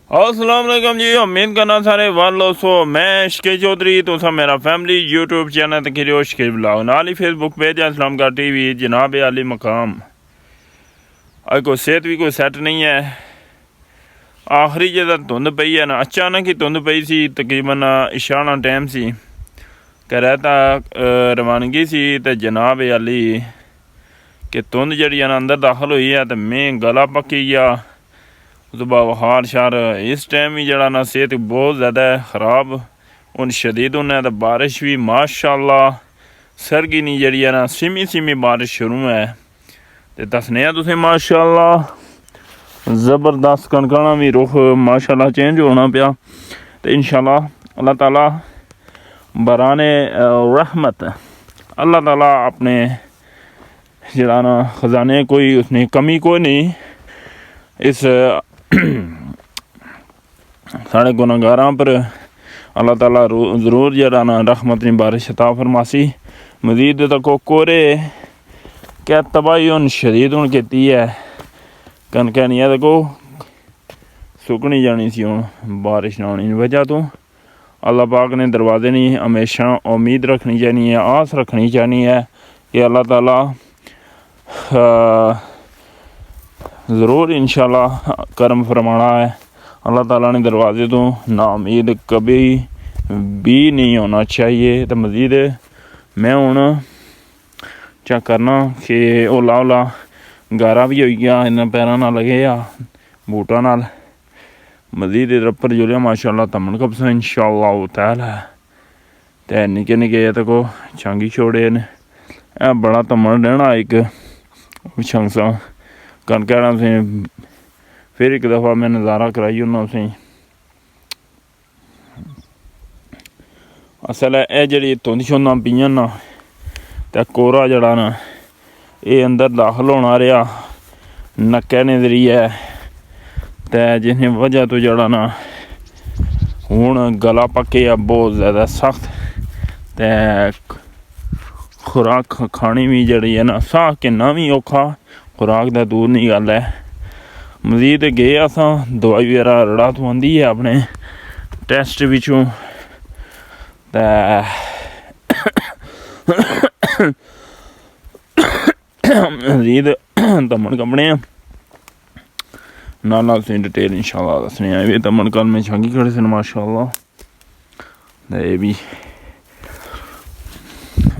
अस्सलाम वालेकुम जी। उम्मीद करना सारे वालो सो मैं शकील चौधरी तो सब मेरा फैमिली यूट्यूब चैनल तक शकील ब्लॉग नाल ही फेसबुक पेज असलम का टीवी जनाब आली मकाम। अज कोई सेहत भी कोई सैट नहीं है। आखिरी जगह धुंध पई है ना, अचानक ही धुंध पई सी, तकरीबन इशाना टाइम सी, करता रवानगी सी तो जनाब आली कि धुंध जी अंदर दाखिल हुई है तो मैं गला पक्की गया। उस बाद हार शार इस टाइम ही जरा ना सेहत बहुत ज़्यादा ख़राब उन शदीद होना। तो बारिश भी माशाअल्लाह सरगी नहीं जी है ना, सिमी सिमी बारिश शुरू है तो दसने तुसें माशाअल्लाह ज़बरदस्त कनकाना भी रुख माशाअल्लाह चेंज होना पाया। तो इंशाअल्लाह अल्लाह ताला बराने रहमत अल्लाह ताला अपने जरा ना ख़जाने कोई उसने कमी कोई नहीं इस साढ़े गुनाहगारां पर अल्लाह ताला ज़रूर जरा ना रहमत ने बारिश अता फरमासी। मजीद तको कोरे क्या तबाही उन शदीद उन कीती है, कनक नहीं है तको सुकनी जानी सी हूँ बारिश ना होने की वजह तो। अल्लाह पाक ने दरवाजे नहीं हमेशा उम्मीद रखनी चाहिए है, आस रखनी चाहिए है कि अल्लाह ताला ज़रूर इंशाअल्लाह करम फरमाना है। अल्लाह ताला ने दरवाजे तो ना उम्मीद कभी भी नहीं होना चाहिए। तो मज़ीद मैं हूँ चेक करना कि ओला ओला गारा भी हो गया, इन्ना पैरों ना लगे या बूटा नाल। मज़ीद रपर जुलिया माशाअल्लाह तमन कबसा इंशाअल्लाह तआला ते निके निके तको छांगी छोड़े ने बड़ा तमन रहना एक छंगसा कनक से। फिर एक दफ़ा मैं नज़ारा कराई उन्होंने उसे असल है जी धुंध शुंधा पीआं ना तो कोरा जड़ा ना ये अंदर दाखिल होना रहा नक्के ने जरिए तो जिस वजह तो जड़ा ना हूँ गला पक्के बहुत ज़्यादा सख्त तो खुराक खानी भी जड़ी है ना साह किन्ना भी औखा खुराक का दूर नहीं गल है। मजीद गए अस दवाई वगैरह रड़ा तो आँदी है अपने टैसट पिछों मजीद तमन कपने नाल से डिटेल इंशाअल्लाह दसने आए भी तमन कल में छांगी खड़े सन माशाअल्लाह। ये भी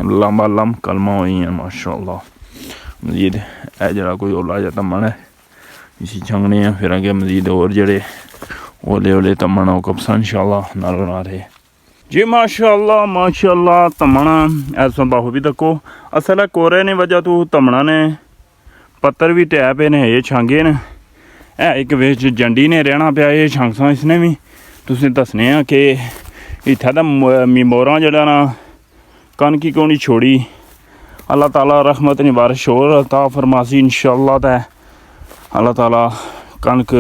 लम्बा लम कलमा हुई हैं माशाअल्लाह। मजीद है जरा कोई ओला जा तमन है इसी छंगने हैं फिर आगे मजीद और जड़े ओले ओले तमन हो कबसा इंशाअल्लाह नाल बना रहे जी माशाअल्लाह माशाअल्लाह। तमना ऐसा बाहू भी तको असल है कोरे ने वजह तो तमना ने पत्तर भी टै पे ने ये छांगे ने है एक बिच जंडी ने रहना पाया ये छंगसा इसने भी तुसें दसने हैं कि इत्थै दा मोरां जड़ा ना कनकी क्यों नहीं छोड़ी। अल्लाह ताला रहमत ने बारिश और अता फरमासी इंशाअल्लाह। ते अल्लाह ताला कनक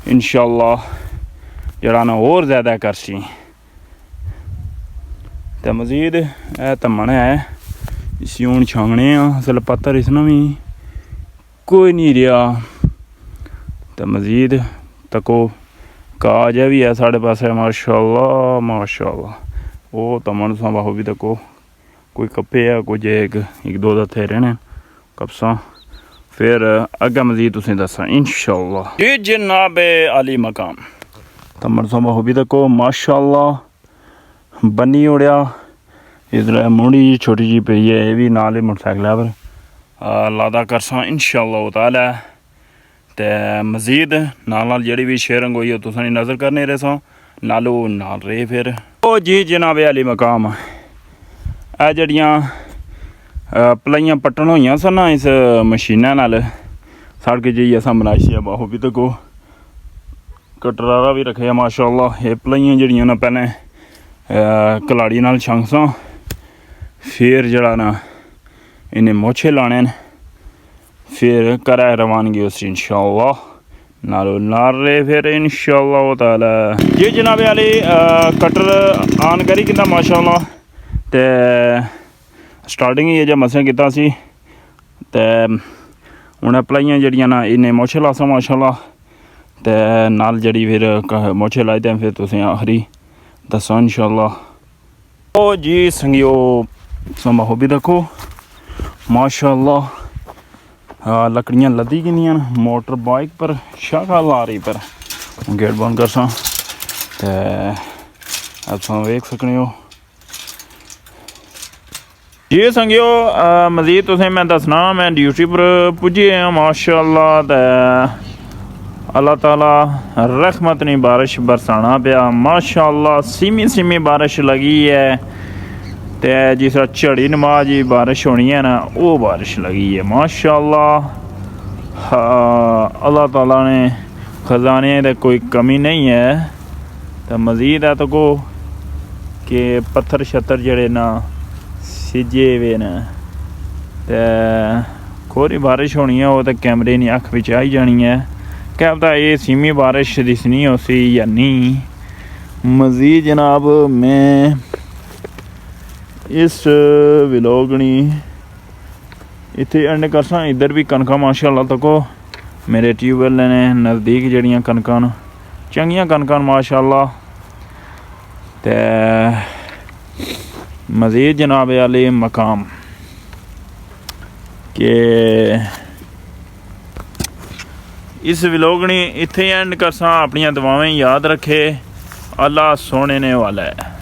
इंशाअल्लाह जड़ा ना और ज़्यादा करसी। तो मज़ीद है तमन है इसी हूँ छांगने असल पत्तर इसना भी कोई नहीं रहा। तो मज़ीद तको काज भी है साढ़े पास माशाअल्लाह माशाअल्लाह। वो तमन सा बाहू भी तको कोई कप्पे है कुछ एक दो दत्थे रहने कपसा फिर अग्गे मजीद तुसें दसा इंशाअल्लाह जी जनाब आली मकाम। तमन सा बाहू भी तको माशाअल्लाह बनी उड़िया इधर मुड़ी छोटी जी पई है ये भी नाल मोटरसाइकिल पर लादा करसा इंशाअल्लाह ताला। ते मजीद नाल जी भी शेयरिंग हुई तुसें नज़र करने रहे सो नालो नाल रहे फिर ओ जी जनाब आली मकाम। आ जड़ियाँ पलाइयां पट्टन होइयां सन इस मशीना नाल सड़क जी अस बनाई बाहू भी तको कटरारा भी रखे माशाअल्लाह। ये पलाइयां जड़ियां ना पहले कलाड़ी नाल छंगसा फिर जड़ा ना इन्हें मोछे लाने न फिर करा रवानगी उस इंशाअल्लाह नालो नारे फिर इंशाअल्लाह ताला जी जनाब आली कटर आन करी किता माशाअल्लाह। ते स्टार्टिंग ही जो मसें किता सी ते उन्हें पलाइयां जड़ियां ना इन्ने मुश्किल आसा माशाअल्लाह। ते नाल जड़ी फिर मोछे लाई दें फिर तुसें आखरी दस्सां इंशाअल्लाह। ओ जी संगियो समा हो भी देखो माशाअल्लाह लकड़ियाँ लदी किनियां मोटर बाइक पर शाकाल आ रही पर गेट बंद कर सा ते अब वेख सकने हो जी संगियो। मजीद तुसें मैं दसना मैं ड्यूटी पर पुज्जे माशाअल्लाह ते अल्लाह ताला रहमत नहीं बारिश बरसाना पिया माशाअल्लाह। सीमी सीमी बारिश लगी है ते जिस झड़ी नमाज की बारिश होनी है ना वो बारिश लगी है माशाअल्लाह। अल्लाह ताला ने ख़जाने की कोई कमी नहीं है। तो मज़ीद है तो को कि पत्थर शत्तर जड़े ना सिजे वे न ते खोरी बारिश होनी है वो तो कैमरे नी अख बिच आई जानी है। क्या पता ये सीमी बारिश दिसनी उसी या नहीं। मज़ीद जनाब मैं इस व्लॉग इत्थे एंड करसा। इधर भी कनका माशाअल्लाह तको मेरे ट्यूबवैल ने नज़दीक जड़ियाँ कनकां चंगियां कनकां माशाअल्लाह। ते मज़ीद जनाब आले मकाम के इस व्लॉग इत्थे एंड करसा। अपनियां दुआवें याद रखे। अल्लाह सोने ने वाला है।